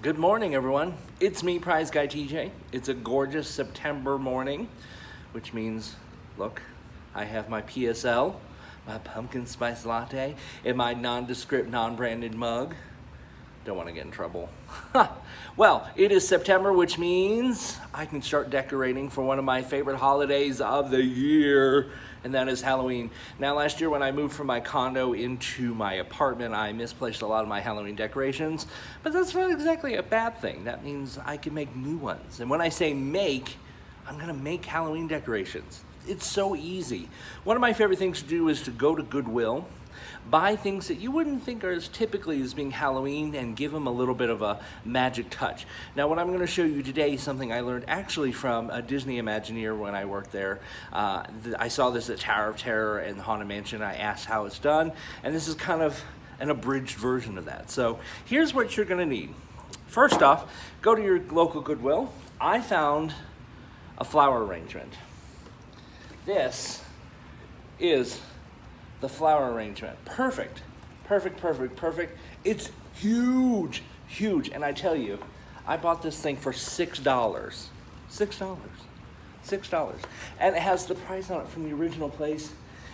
Good morning, everyone. It's me, Prize Guy TJ. It's a gorgeous September morning, which means, look, I have my PSL, my pumpkin spice latte, in my nondescript, non-branded mug. Don't want to get in trouble. Well, it is September, which means I can start decorating for one of my favorite holidays of the year, and that is Halloween. Now, last year when I moved from my condo into my apartment, I misplaced a lot of my Halloween decorations, but that's not exactly a bad thing. That means I can make new ones. And when I say make, I'm gonna make Halloween decorations. It's so easy. One of my favorite things to do is to go to Goodwill, buy things that you wouldn't think are as typically as being Halloween, and give them a little bit of a magic touch. Now, what I'm going to show you today is something I learned actually from a Disney Imagineer when I worked there. I saw this at Tower of Terror and the Haunted Mansion. I asked how it's done, and this is kind of an abridged version of that. So here's what you're going to need. First off, go to your local Goodwill. I found a flower arrangement. This is the flower arrangement. Perfect. It's huge. And I tell you, I bought this thing for $6. $6. And it has the price on it from the original place,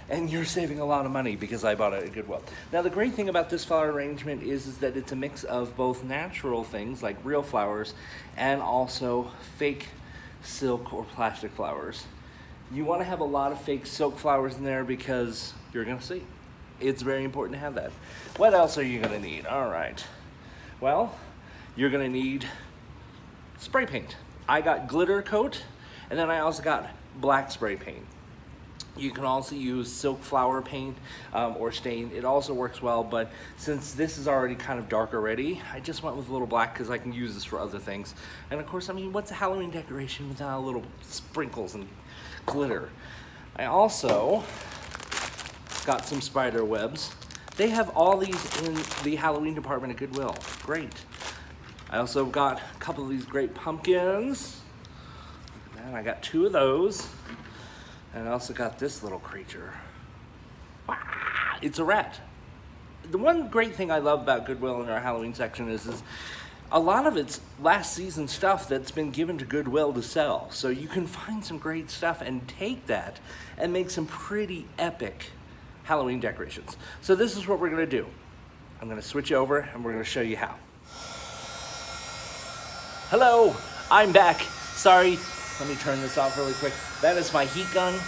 and you're saving a lot of money because I bought it at Goodwill. Now, the great thing about this flower arrangement is that it's a mix of both natural things like real flowers and also fake silk or plastic flowers. You want to have a lot of fake silk flowers in there because you're going to see. It's very important to have that. What else are you going to need? All right. Well, you're going to need spray paint. I got glitter coat, and then I also got black spray paint. You can also use silk flower paint or stain. It also works well, but since this is already kind of dark already, I just went with a little black because I can use this for other things. And of course, I mean, what's a Halloween decoration without a little sprinkles and glitter? I also got some spider webs. They have all these in the Halloween department at Goodwill. Great. I also got a couple of these great pumpkins. And I got 2 of those. And I also got this little creature. Wow, it's a rat. The one great thing I love about Goodwill in our Halloween section is a lot of it's last season stuff that's been given to Goodwill to sell. So you can find some great stuff and take that and make some pretty epic Halloween decorations. So this is what we're gonna do. I'm gonna switch over and we're gonna show you how. Hello, I'm back. Sorry, let me turn this off really quick. That is my heat gun.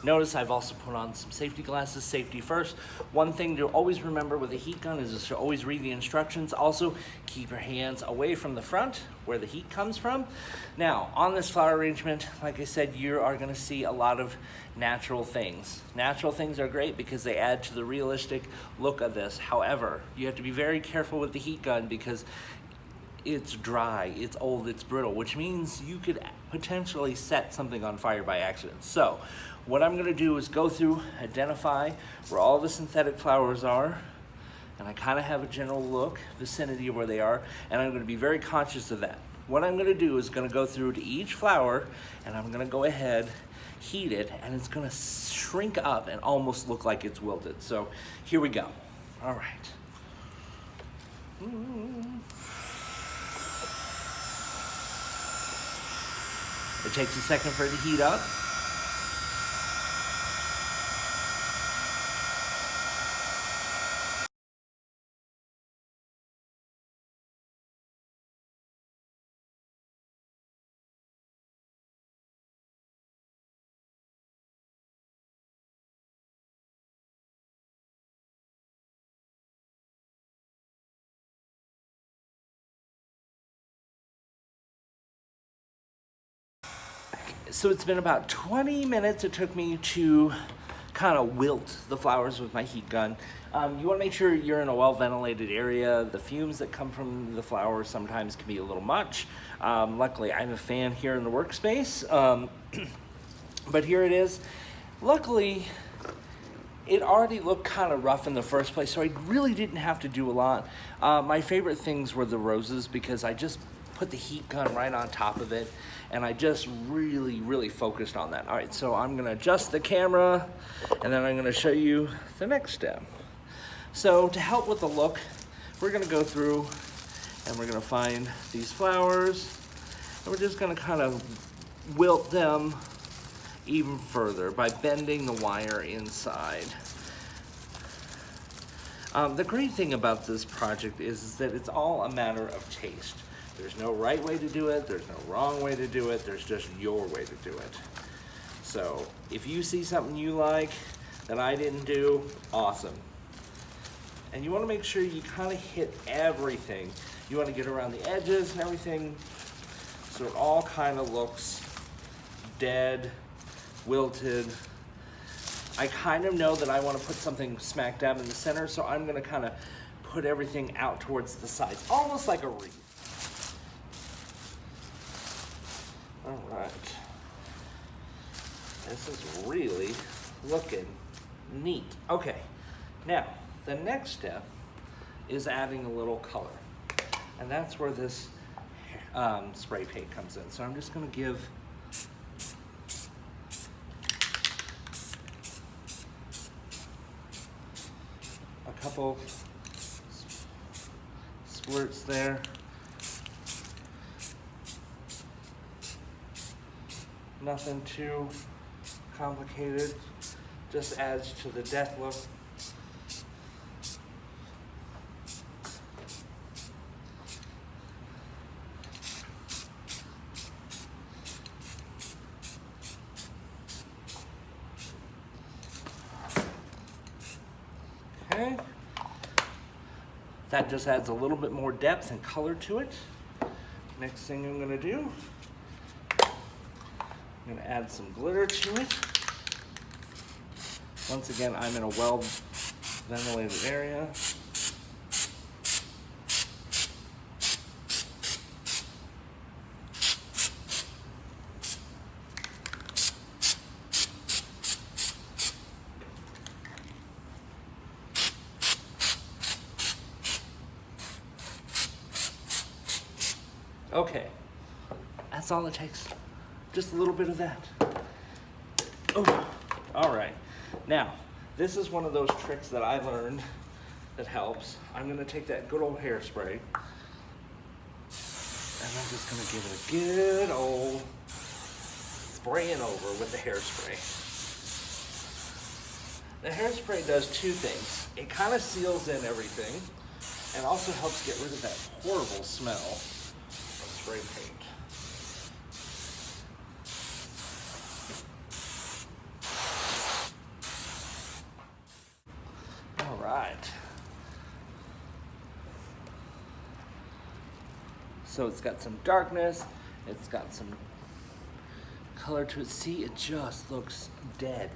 Notice I've also put on some safety glasses, safety first. One thing to always remember with a heat gun is to always read the instructions. Also, keep your hands away from the front where the heat comes from. Now, on this flower arrangement, like I said, you are gonna see a lot of natural things. Natural things are great because they add to the realistic look of this. However, you have to be very careful with the heat gun because it's dry, it's old, it's brittle, which means you could potentially set something on fire by accident. So what I'm gonna do is go through, identify where all the synthetic flowers are, and I kind of have a general look, vicinity of where they are, and I'm gonna be very conscious of that. What I'm gonna do is gonna go through to each flower, and I'm gonna go ahead, heat it, and it's gonna shrink up and almost look like it's wilted. So here we go. All right. It takes a second for it to heat up. So it's been about 20 minutes it took me to kind of wilt the flowers with my heat gun. You want to make sure you're in a well-ventilated area. The fumes that come from the flowers sometimes can be a little much. Luckily, I have a fan here in the workspace, but here it is. Luckily, it already looked kind of rough in the first place, so I really didn't have to do a lot. My favorite things were the roses because I just put the heat gun right on top of it, and I just really focused on that. All right, so I'm gonna adjust the camera, and then I'm gonna show you the next step. So to help with the look, we're gonna go through And we're gonna find these flowers, and we're just gonna kind of wilt them even further by bending the wire inside. The great thing about this project is that it's all a matter of taste. There's no right way to do it, there's no wrong way to do it, there's just your way to do it. So if you see something you like that I didn't do, awesome. And you want to make sure you kind of hit everything. You want to get around the edges and everything so it all kind of looks dead, wilted. I kind of know that I want to put something smack dab in the center, so I'm going to kind of put everything out towards the sides, almost like a wreath. All right. This is really looking neat. Okay, now the next step is adding a little color, and that's where this spray paint comes in. So I'm just going to give a couple squirts there. Nothing too complicated, just adds to the death look. Okay, that just adds a little bit more depth and color to it. Next thing I'm going to do, I'm going to add some glitter to it. Once again, I'm in a well-ventilated area. Okay, that's all it takes. Just a little bit of that. Oh, all right. Now, this is one of those tricks that I learned that helps. I'm gonna take that good old hairspray, and I'm just gonna give it a good old spraying over with the hairspray. The hairspray does two things. It kind of seals in everything, and also helps get rid of that horrible smell of spray paint. So it's got some darkness, it's got some color to it. See, it just looks dead.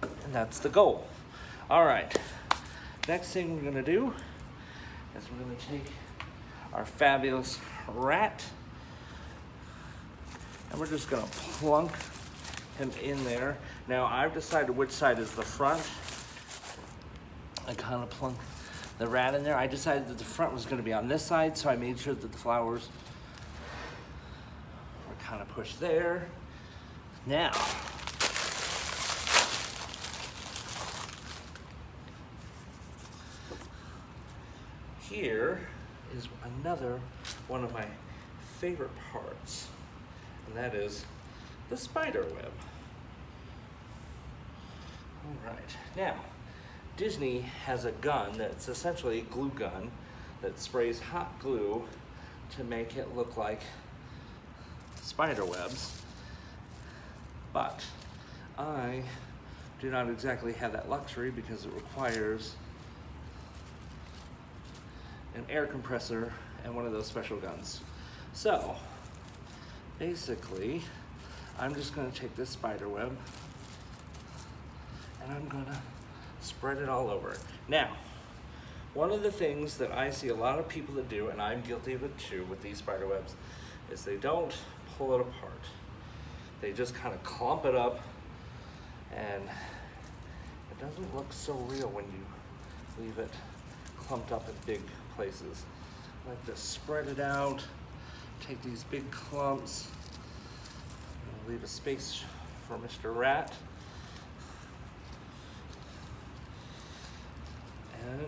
And that's the goal. All right, next thing we're gonna do is we're gonna take our fabulous rat, and we're just gonna plunk him in there. Now I've decided which side is the front. I kind of plunk the rat in there. I decided that the front was going to be on this side, so I made sure that the flowers were kind of pushed there. Now, here is another one of my favorite parts, and that is the spider web. All right, now, Disney has a gun that's essentially a glue gun that sprays hot glue to make it look like spider webs. But I do not exactly have that luxury because it requires an air compressor and one of those special guns. So basically, I'm just going to take this spider web and I'm going to spread it all over. Now, one of the things that I see a lot of people that do, and I'm guilty of it too with these spider webs, is they don't pull it apart. They just kind of clump it up, and it doesn't look so real when you leave it clumped up in big places. I like to spread it out, take these big clumps, and leave a space for Mr. Rat. And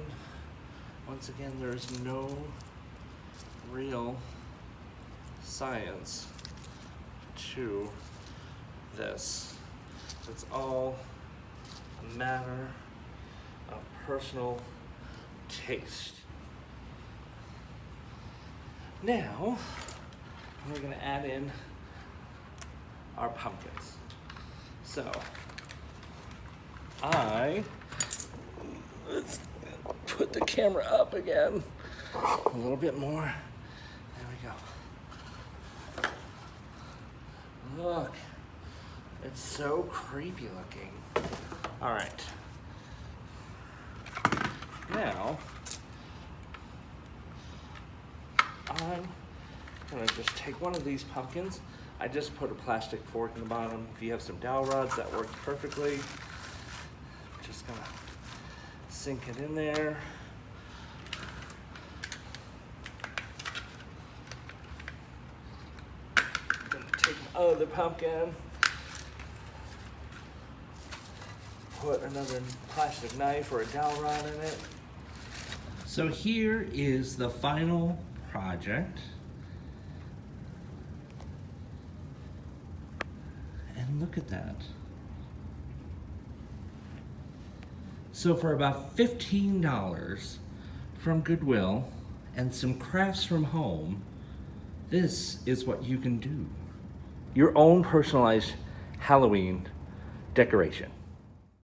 once again, there's no real science to this. It's all a matter of personal taste. Now, we're gonna add in our pumpkins. So, let's put the camera up again. A little bit more. There we go. Look, it's so creepy looking. All right. Now, I'm gonna just take one of these pumpkins. I just put a plastic fork in the bottom. If you have some dowel rods, that works perfectly. Just gonna sink it in there. Gonna take my other pumpkin. Put another plastic knife or a dowel rod in it. So here is the final project. And look at that. So for about $15 from Goodwill and some crafts from home, this is what you can do. Your own personalized Halloween decoration.